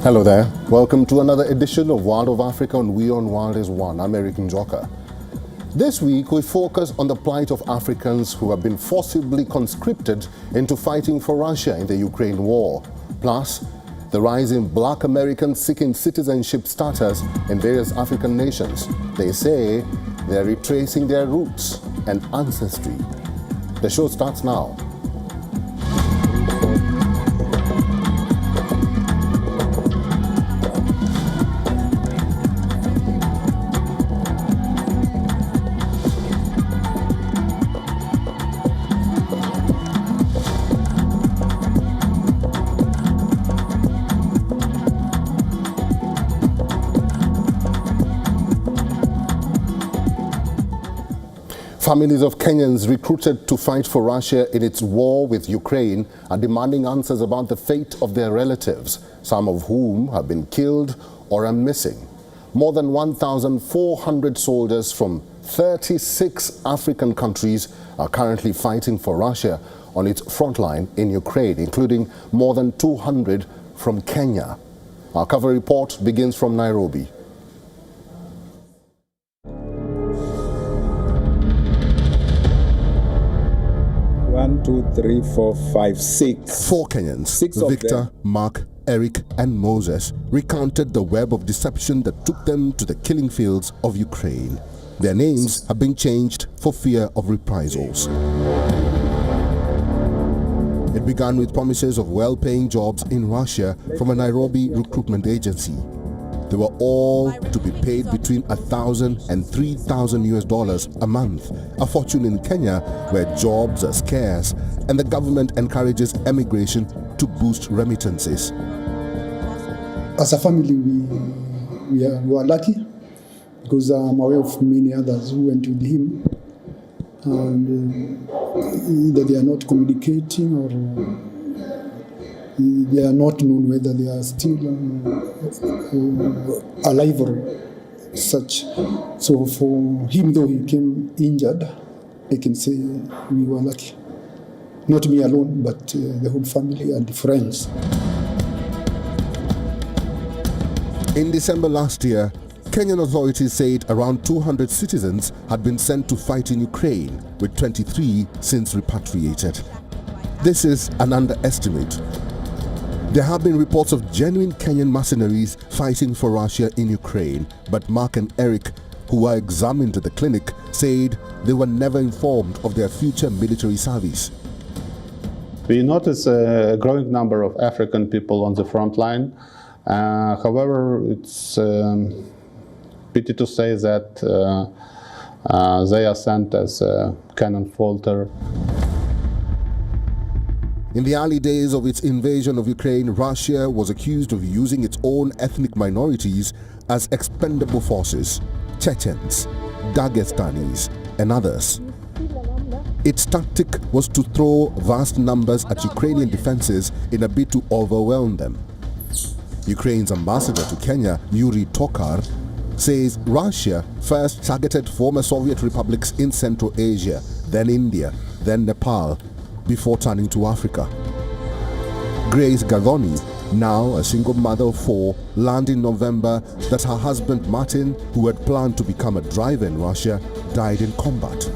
Hello there. Welcome to another edition of World of Africa on WION The World is One. I'm Eric Njoka. This week we focus on the plight of Africans who have been forcibly conscripted into fighting for Russia in the Ukraine war. Plus, the rise in black Americans seeking citizenship status in various African nations. They say they're retracing their roots and ancestry. The show starts now. Families of Kenyans recruited to fight for Russia in its war with Ukraine are demanding answers about the fate of their relatives, some of whom have been killed or are missing. More than 1,400 soldiers from 36 African countries are currently fighting for Russia on its front line in Ukraine, including more than 200 from Kenya. Our cover report begins from Nairobi. 1, 2, 3, 4, 5, 6. 4 Kenyans, Six of Victor, them. Mark, Eric and Moses, recounted the web of deception that took them to the killing fields of Ukraine. Their names have been changed for fear of reprisals. It began with promises of well-paying jobs in Russia from a Nairobi recruitment agency. They were all to be paid between $1,000 and $3,000 a month, a fortune in Kenya where jobs are scarce and the government encourages emigration to boost remittances. As a family, we are lucky because I'm aware of many others who went with him, and either they are not communicating or they are not known whether they are still alive or such. So for him, though he came injured, I can say we were lucky. Not me alone, but the whole family and the friends. In December last year, Kenyan authorities said around 200 citizens had been sent to fight in Ukraine, with 23 since repatriated. This is an underestimate. There have been reports of genuine Kenyan mercenaries fighting for Russia in Ukraine, but Mark and Eric, who were examined at the clinic, said they were never informed of their future military service. We notice a growing number of African people on the front line. However, it's pity to say that they are sent as cannon fodder. In the early days of its invasion of Ukraine, Russia was accused of using its own ethnic minorities as expendable forces, Chechens, Dagestanis, and others. Its tactic was to throw vast numbers at Ukrainian defenses in a bid to overwhelm them. Ukraine's ambassador to Kenya, Yuri Tokar, says Russia first targeted former Soviet republics in Central Asia, then India, then Nepal, before turning to Africa. Grace Gadoni, now a single mother of 4, learned in November that her husband Martin, who had planned to become a driver in Russia, died in combat.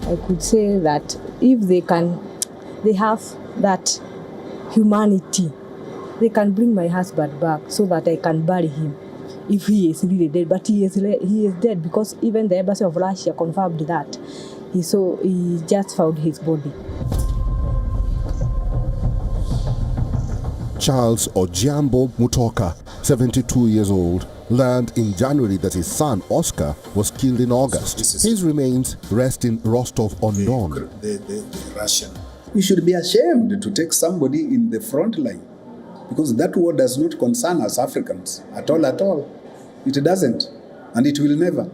I could say that if they have that humanity, they can bring my husband back so that I can bury him if he is really dead. But he is dead because even the embassy of Russia confirmed that. He just found his body. Charles Ojiambo Mutoka, 72 years old, learned in January that his son Oscar was killed in August. His remains rest in Rostov-on-Don. The Russian. We should be ashamed to take somebody in the front line, because that war does not concern us Africans at all. It doesn't, and it will never.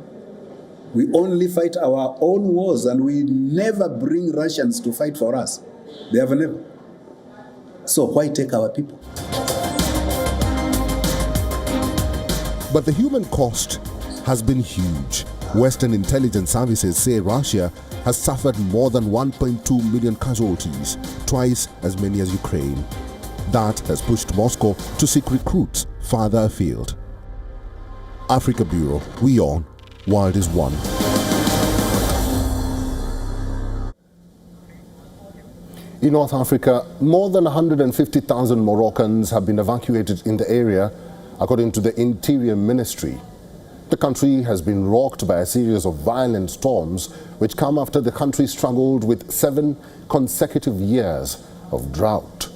We only fight our own wars, and we never bring Russians to fight for us. They have never. So why take our people? But the human cost has been huge. Western intelligence services say Russia has suffered more than 1.2 million casualties, twice as many as Ukraine. That has pushed Moscow to seek recruits farther afield. Africa Bureau, WION, World is One. In North Africa, more than 150,000 Moroccans have been evacuated in the area, according to the Interior Ministry. The country has been rocked by a series of violent storms, which come after the country struggled with 7 consecutive years of drought.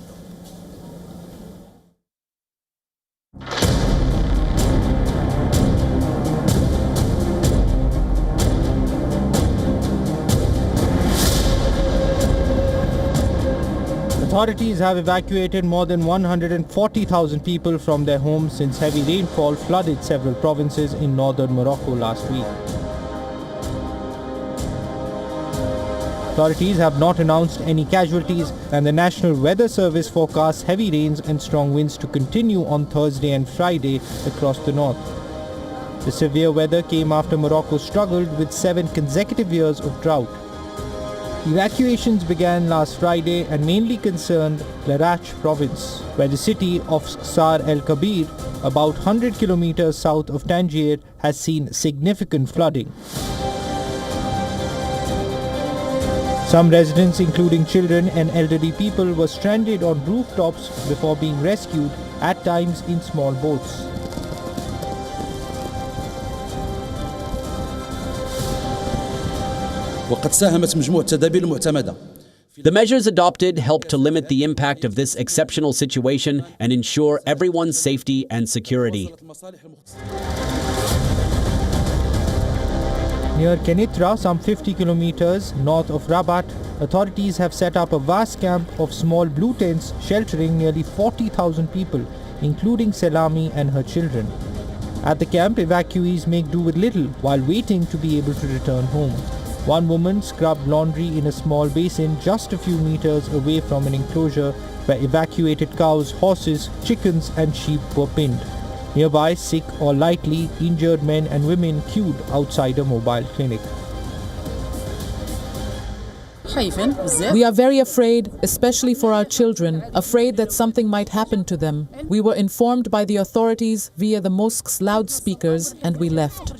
Authorities have evacuated more than 140,000 people from their homes since heavy rainfall flooded several provinces in northern Morocco last week. Authorities have not announced any casualties, and the National Weather Service forecasts heavy rains and strong winds to continue on Thursday and Friday across the north. The severe weather came after Morocco struggled with 7 consecutive years of drought. Evacuations began last Friday and mainly concerned Larache province, where the city of Ksar El Kabir, about 100 kilometers south of Tangier, has seen significant flooding. Some residents, including children and elderly people, were stranded on rooftops before being rescued, at times in small boats. The measures adopted help to limit the impact of this exceptional situation and ensure everyone's safety and security. Near Kenitra, some 50 kilometers north of Rabat, authorities have set up a vast camp of small blue tents sheltering nearly 40,000 people, including Selami and her children. At the camp, evacuees make do with little while waiting to be able to return home. One woman scrubbed laundry in a small basin just a few meters away from an enclosure where evacuated cows, horses, chickens and sheep were pinned. Nearby, sick or lightly injured men and women queued outside a mobile clinic. We are very afraid, especially for our children, afraid that something might happen to them. We were informed by the authorities via the mosque's loudspeakers and we left.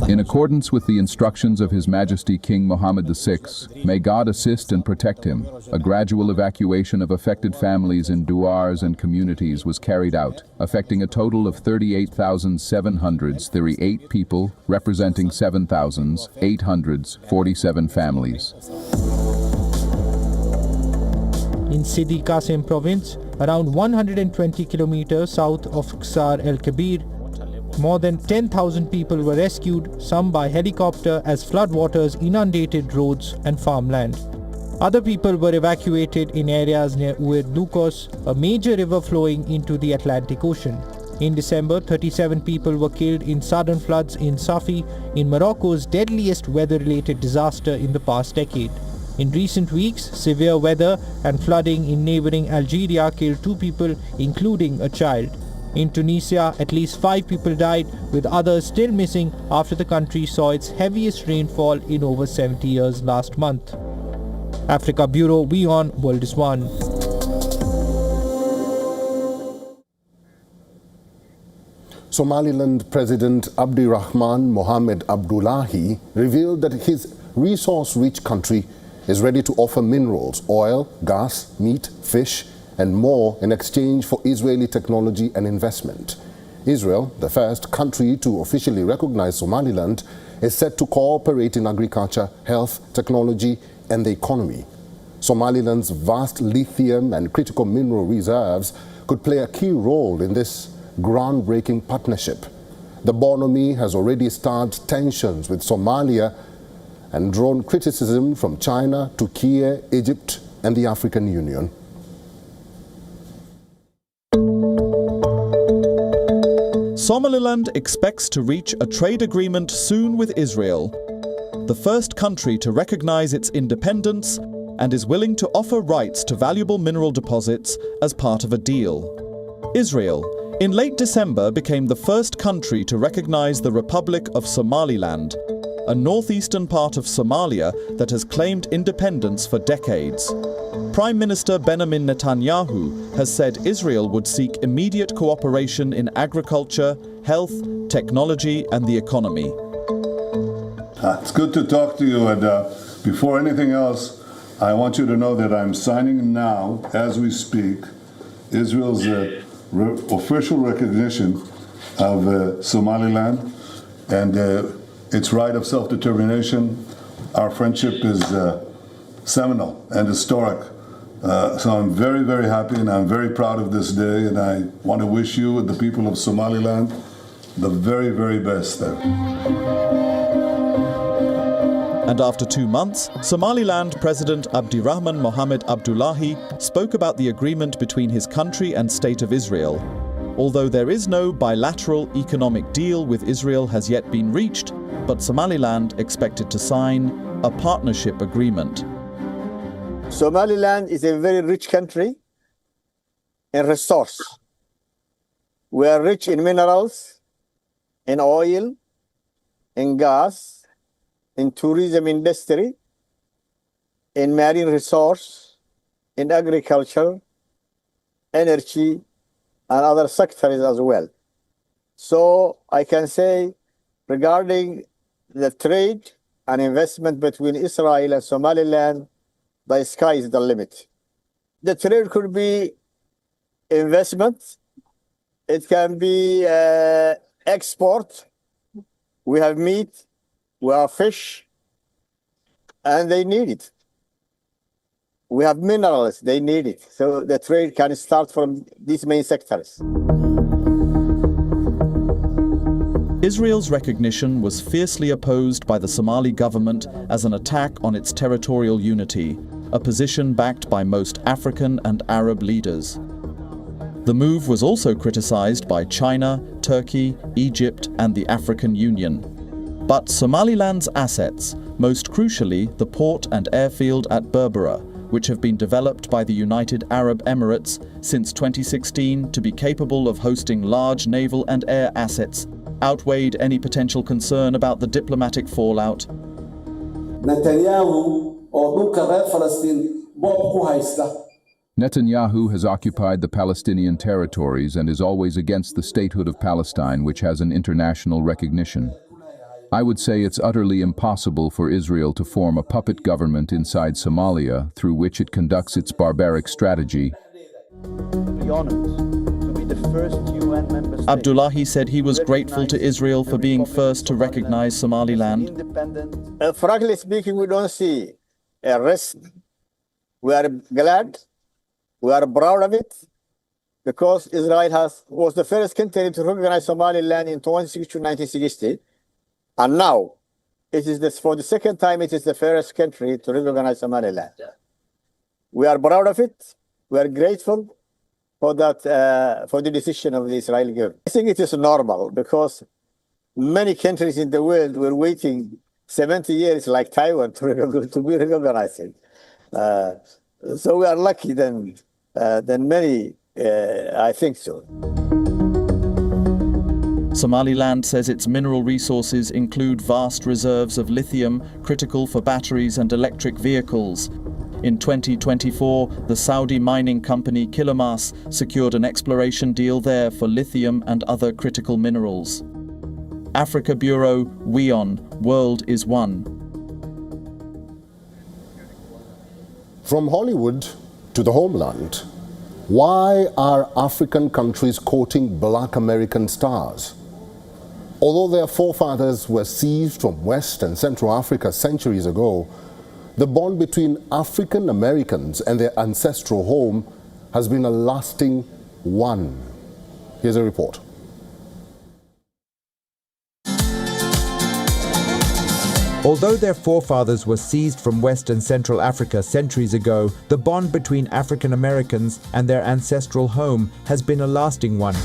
In accordance with the instructions of His Majesty King Mohammed VI, may God assist and protect him, a gradual evacuation of affected families in douars and communities was carried out, affecting a total of 38,738 people, representing 7,847 families. In Sidi Qasim province, around 120 kilometers south of Ksar El Kabir, more than 10,000 people were rescued, some by helicopter as floodwaters inundated roads and farmland. Other people were evacuated in areas near Oued Lukos, a major river flowing into the Atlantic Ocean. In December, 37 people were killed in sudden floods in Safi, in Morocco's deadliest weather-related disaster in the past decade. In recent weeks, severe weather and flooding in neighboring Algeria killed 2 people, including a child. In Tunisia, at least 5 people died, with others still missing after the country saw its heaviest rainfall in over 70 years last month. Africa Bureau, WION, World is One. Somaliland President Abdirahman Mohamed Abdullahi revealed that his resource-rich country is ready to offer minerals, oil, gas, meat, fish, and more in exchange for Israeli technology and investment. Israel, the first country to officially recognize Somaliland, is set to cooperate in agriculture, health, technology, and the economy. Somaliland's vast lithium and critical mineral reserves could play a key role in this groundbreaking partnership. The bonhomie has already starred tensions with Somalia and drawn criticism from China, Turkey, Egypt, and the African Union. Somaliland expects to reach a trade agreement soon with Israel, the first country to recognize its independence, and is willing to offer rights to valuable mineral deposits as part of a deal. Israel, in late December, became the first country to recognize the Republic of Somaliland, a northeastern part of Somalia that has claimed independence for decades. Prime Minister Benjamin Netanyahu has said Israel would seek immediate cooperation in agriculture, health, technology and the economy. It's good to talk to you, and before anything else, I want you to know that I'm signing now, as we speak, Israel's official recognition of Somaliland and its right of self-determination. Our friendship is seminal and historic. So I'm very, very happy and I'm very proud of this day, and I want to wish you and the people of Somaliland the very, very best there. And after 2 months, Somaliland President Abdirahman Mohamed Abdullahi spoke about the agreement between his country and State of Israel. Although there is no bilateral economic deal with Israel has yet been reached, but Somaliland expected to sign a partnership agreement. Somaliland is a very rich country in resource. We are rich in minerals, in oil, in gas, in tourism industry, in marine resource, in agriculture, energy, and other sectors as well. So I can say regarding the trade and investment between Israel and Somaliland, the sky is the limit. The trade could be investment, it can be export. We have meat, we have fish, and they need it. We have minerals, they need it. So the trade can start from these main sectors. Israel's recognition was fiercely opposed by the Somali government as an attack on its territorial unity, a position backed by most African and Arab leaders. The move was also criticized by China, Turkey, Egypt, and the African Union. But Somaliland's assets, most crucially the port and airfield at Berbera, which have been developed by the United Arab Emirates since 2016 to be capable of hosting large naval and air assets, outweighed any potential concern about the diplomatic fallout. Netanyahu has occupied the Palestinian territories and is always against the statehood of Palestine, which has an international recognition. I would say it's utterly impossible for Israel to form a puppet government inside Somalia through which it conducts its barbaric strategy. Abdullahi said he was grateful to Israel for being first to recognize Somaliland. Frankly speaking, we don't see a risk. We are glad, we are proud of it, because Israel was the first country to recognize Somaliland in 1960, and now it is for the second time it is the first country to recognize Somaliland. We are proud of it. We are grateful for that, for the decision of the Israeli government. I think it is normal because many countries in the world were waiting 70 years, like Taiwan, to be recognized. So we are lucky than many, I think so. Somaliland says its mineral resources include vast reserves of lithium, critical for batteries and electric vehicles. In 2024, the Saudi mining company Kilomas secured an exploration deal there for lithium and other critical minerals. Africa Bureau, WION, World is One. From Hollywood to the homeland, why are African countries courting black American stars? Although their forefathers were seized from West and Central Africa centuries ago, the bond between African Americans and their ancestral home has been a lasting one. Here's a report. Although their forefathers were seized from West and Central Africa centuries ago, the bond between African Americans and their ancestral home has been a lasting one.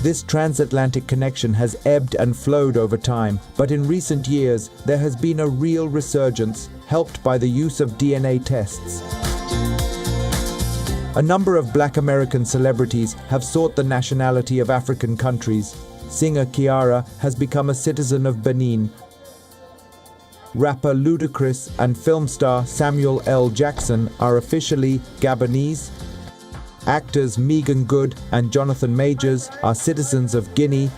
This transatlantic connection has ebbed and flowed over time, but in recent years there has been a real resurgence, helped by the use of DNA tests. A number of black American celebrities have sought the nationality of African countries. Singer Kiara has become a citizen of Benin. rapper Ludacris and film star Samuel L. Jackson are officially Gabonese. Actors Megan Good and Jonathan Majors are citizens of Guinea.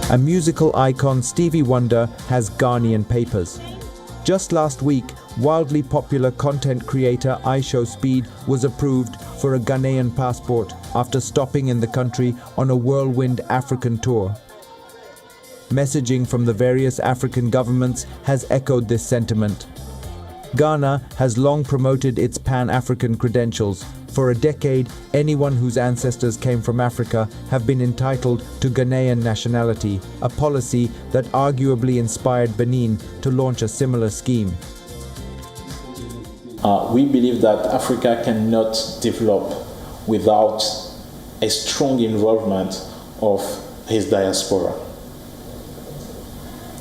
And musical icon Stevie Wonder has Ghanaian papers. Just last week, wildly popular content creator IShowSpeed was approved for a Ghanaian passport after stopping in the country on a whirlwind African tour. Messaging from the various African governments has echoed this sentiment. Ghana has long promoted its Pan-African credentials. For a decade, anyone whose ancestors came from Africa have been entitled to Ghanaian nationality, a policy that arguably inspired Benin to launch a similar scheme. We believe that Africa cannot develop without a strong involvement of his diaspora.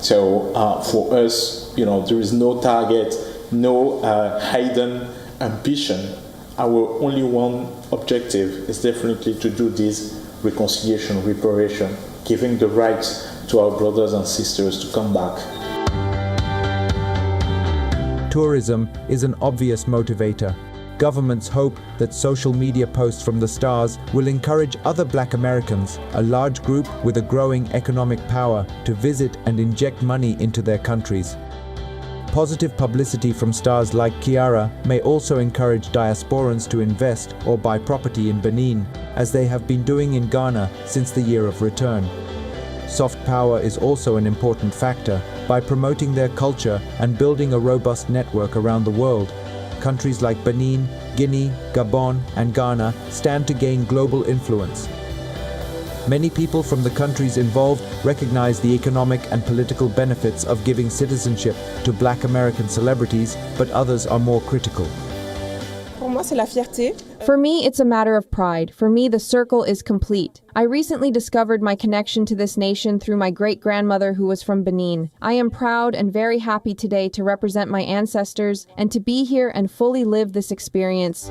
So for us, there is no target, no hidden ambition. Our only one objective is definitely to do this reconciliation, reparation, giving the right to our brothers and sisters to come back. Tourism is an obvious motivator. Governments hope that social media posts from the stars will encourage other Black Americans, a large group with a growing economic power, to visit and inject money into their countries. Positive publicity from stars like Kiara may also encourage diasporans to invest or buy property in Benin, as they have been doing in Ghana since the year of return. Soft power is also an important factor. By promoting their culture and building a robust network around the world, countries like Benin, Guinea, Gabon, and Ghana stand to gain global influence. Many people from the countries involved recognize the economic and political benefits of giving citizenship to Black American celebrities, but others are more critical. For me, it's a matter of pride. For me, the circle is complete. I recently discovered my connection to this nation through my great-grandmother who was from Benin. I am proud and very happy today to represent my ancestors and to be here and fully live this experience.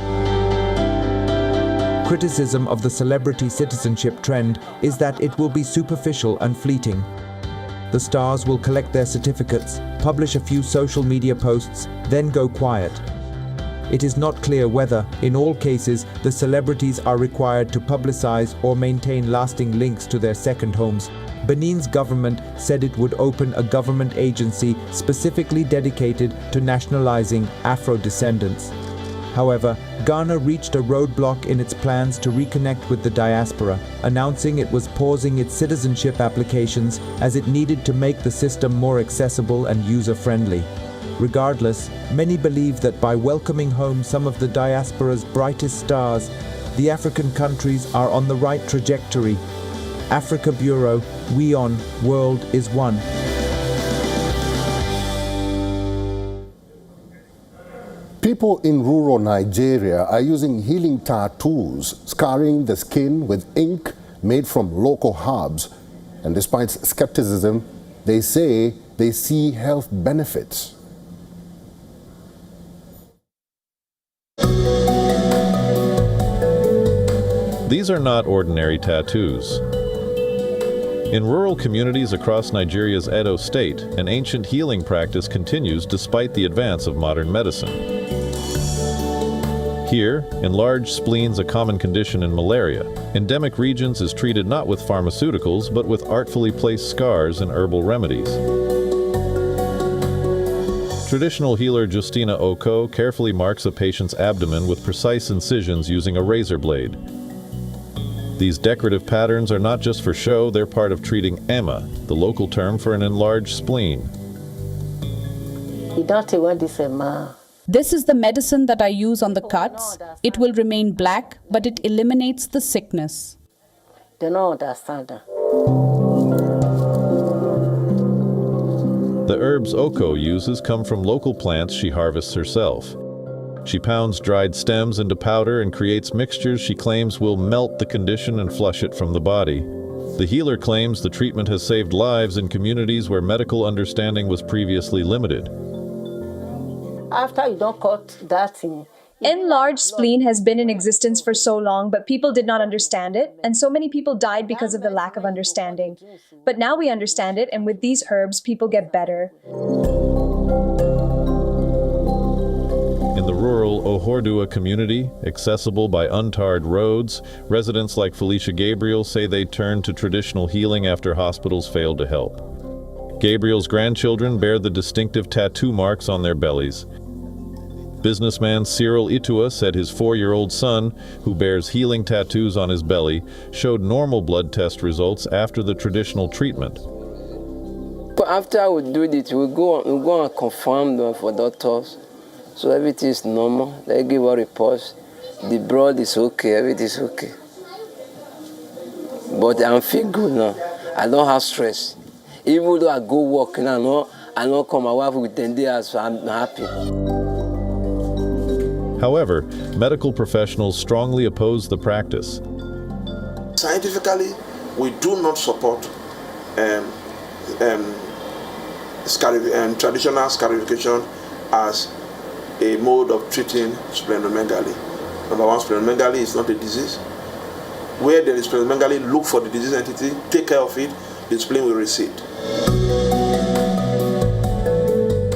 Criticism of the celebrity citizenship trend is that it will be superficial and fleeting. The stars will collect their certificates, publish a few social media posts, then go quiet. It is not clear whether, in all cases, the celebrities are required to publicize or maintain lasting links to their second homes. Benin's government said it would open a government agency specifically dedicated to nationalizing Afro-descendants. However, Ghana reached a roadblock in its plans to reconnect with the diaspora, announcing it was pausing its citizenship applications as it needed to make the system more accessible and user-friendly. Regardless, many believe that by welcoming home some of the diaspora's brightest stars, the African countries are on the right trajectory. Africa Bureau, WION World is One. People in rural Nigeria are using healing tattoos, scarring the skin with ink made from local herbs. And despite skepticism, they say they see health benefits. These are not ordinary tattoos. In rural communities across Nigeria's Edo state, an ancient healing practice continues despite the advance of modern medicine. Here, enlarged spleens, a common condition in malaria, endemic regions is treated not with pharmaceuticals but with artfully placed scars and herbal remedies. Traditional healer Justina Oko carefully marks a patient's abdomen with precise incisions using a razor blade. These decorative patterns are not just for show, they're part of treating EMA, the local term for an enlarged spleen. This is the medicine that I use on the cuts. It will remain black, but it eliminates the sickness. The herbs Oko uses come from local plants she harvests herself. She pounds dried stems into powder and creates mixtures she claims will melt the condition and flush it from the body. The healer claims the treatment has saved lives in communities where medical understanding was previously limited. After you don't cut that thing, Enlarged spleen has been in existence for so long, but people did not understand it, and so many people died because of the lack of understanding. But now we understand it, and with these herbs, people get better. In the rural Ohordua community, accessible by untarred roads, residents like Felicia Gabriel say they turned to traditional healing after hospitals failed to help. Gabriel's grandchildren bear the distinctive tattoo marks on their bellies. Businessman Cyril Itua said his 4-year-old son, who bears healing tattoos on his belly, showed normal blood test results after the traditional treatment. After we do it, we go and confirm them for doctors. So everything is normal. They give a report. The blood is okay, everything is okay. But I feel good now. I don't have stress. Even though I go work now, I don't come my wife with 10 days, so I'm happy. However, medical professionals strongly oppose the practice. Scientifically, we do not support traditional scarification as a mode of treating splenomegaly. Number one, splenomegaly is not a disease. Where there is splenomegaly, look for the disease entity, take care of it, the spleen will recede.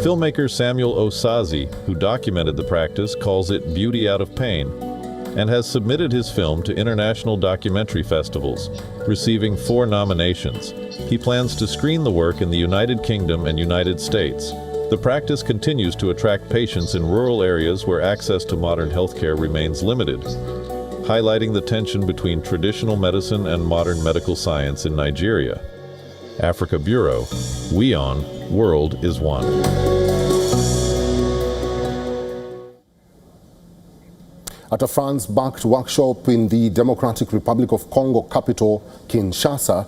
Filmmaker Samuel Osazi, who documented the practice, calls it beauty out of pain, and has submitted his film to international documentary festivals, receiving 4 nominations. He plans to screen the work in the United Kingdom and United States. The practice continues to attract patients in rural areas where access to modern healthcare remains limited, highlighting the tension between traditional medicine and modern medical science in Nigeria. Africa Bureau, WION World is One. At a France-backed workshop in the Democratic Republic of Congo capital, Kinshasa,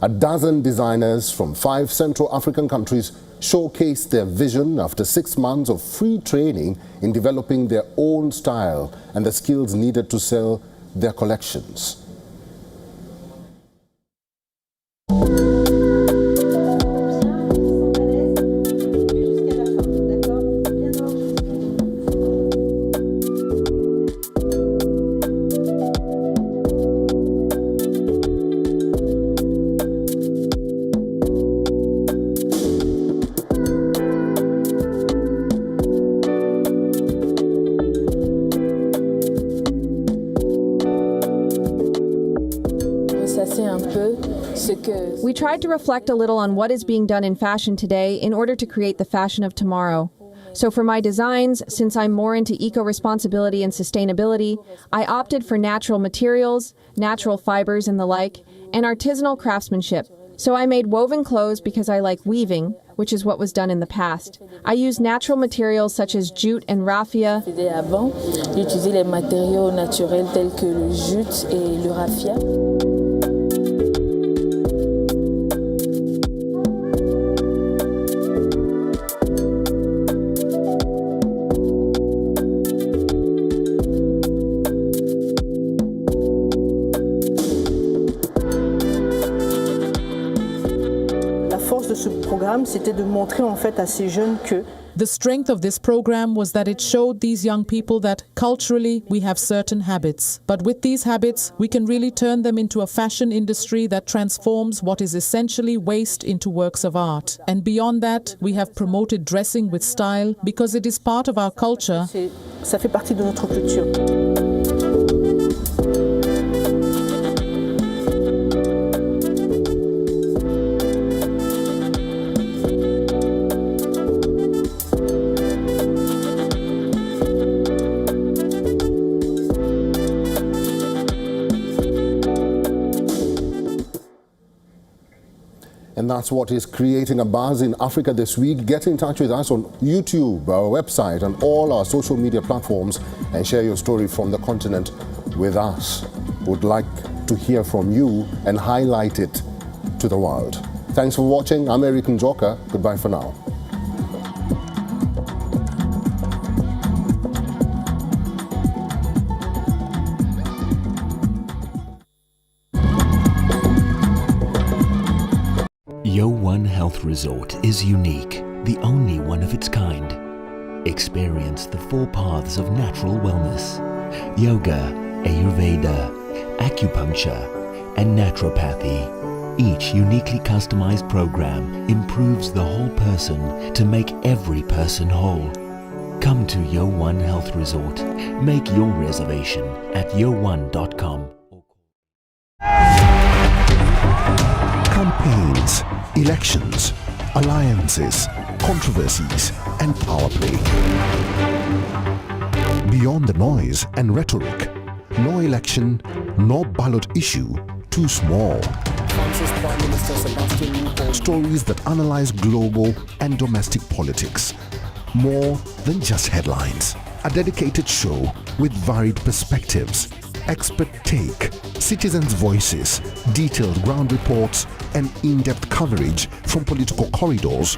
a dozen designers from 5 Central African countries showcased their vision after 6 months of free training in developing their own style and the skills needed to sell their collections. We tried to reflect a little on what is being done in fashion today in order to create the fashion of tomorrow. So for my designs, since I'm more into eco-responsibility and sustainability, I opted for natural materials, natural fibers and the like, and artisanal craftsmanship. So I made woven clothes because I like weaving, which is what was done in the past. I use natural materials such as jute and raffia. J'utilisais les matériaux naturels tels que le jute et le raffia. C'était de montrer en fait à ces jeunes que the strength of this program was that it showed these young people that culturally we have certain habits, but with these habits we can really turn them into a fashion industry that transforms what is essentially waste into works of art. And beyond that, we have promoted dressing with style because it is part of our culture. Ça fait partie de notre culture. And that's what is creating a buzz in Africa this week. Get in touch with us on YouTube, our website, and all our social media platforms and share your story from the continent with us. Would like to hear from you and highlight it to the world. Thanks for watching. I'm Eric Njoka. Goodbye for now. WION Health Resort is unique, the only one of its kind. Experience the 4 paths of natural wellness: yoga, Ayurveda, acupuncture, and naturopathy. Each uniquely customized program improves the whole person to make every person whole. Come to WION Health Resort. Make your reservation at WION.com. Campaigns, elections, alliances, controversies, and power play. Beyond the noise and rhetoric, no election, no ballot issue too small. Stories that analyze global and domestic politics. More than just headlines. A dedicated show with varied perspectives, expert take, citizens' voices, detailed ground reports, and in-depth coverage from political corridors